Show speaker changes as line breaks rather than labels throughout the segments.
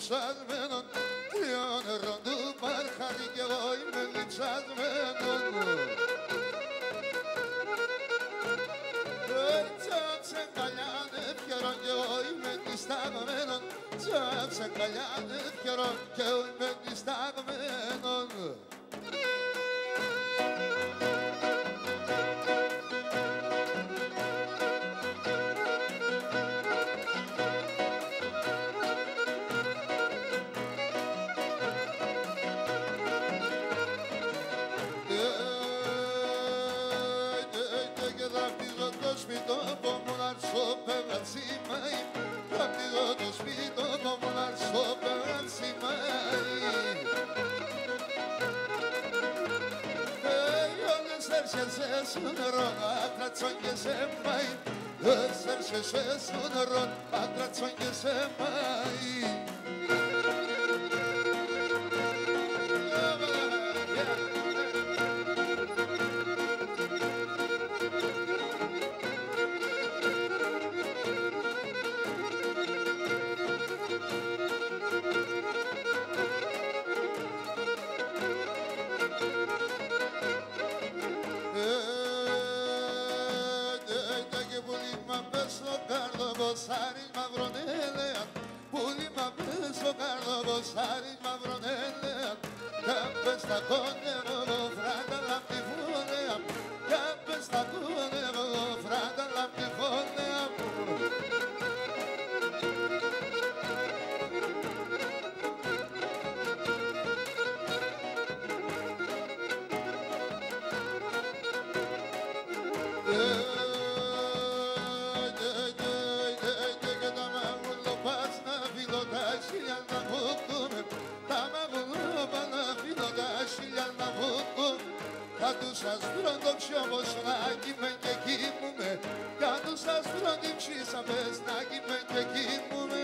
λιψασμένον τριών νερών του παρχάρι κι εγώ είμαι λιψασμένον. Τσάψε καλιάνε φιερόν κι εγώ είμαι νησταγμένον. Τσάψε καλιάνε φιερόν κι εγώ είμαι νησταγμένον. Σε νερό, άτρατσον και σε πάει. Έρχεσαι σε νερό, άτρατσον και σε πάει. Σάρις μαύρον έλεαν, πουλί μαύρες ο καρδοβός, σάρις μαύρον έλεαν, κάπες τα κόνευο, φράτα λάμπτη φωνέα, κάπες τα κόνευο, φράτα λάμπτη φωνέα. Κάτω σας βρόντο ψιόμος να κοιμεν και κοιμούμε. Κάτω σας βρόντο ψήσαμες να κοιμεν και κοιμούμε.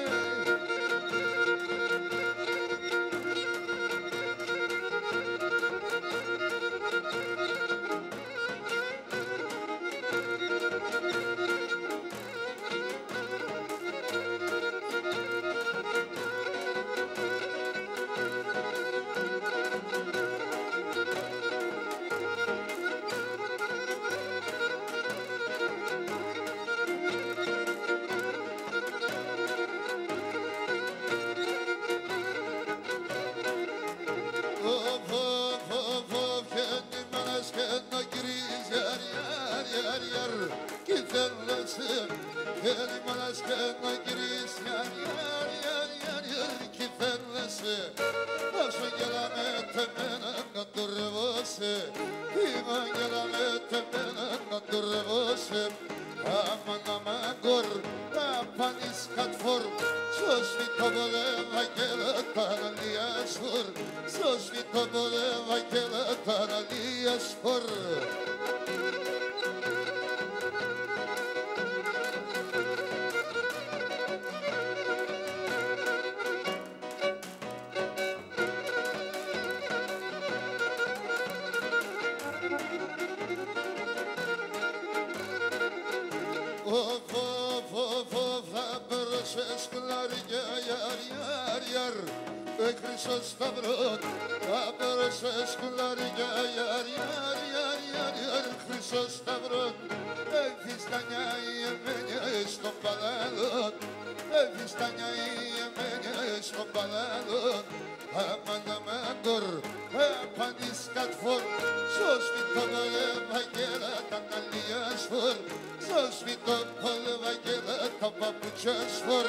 Χρυσός σταυρόν, άπερος σκουλάρια, Χρυσός σταυρόν, εφιστανιά η εμένια στον παλάδον, εφιστανιά η εμένια στον παλάδον, αμανταμάντορ, απαντής κατφόρ, σώσβη το Ευαγγέλα τα καλίας φορ, σώσβη το Ευαγγέλα τα παπουτσιάς φορ.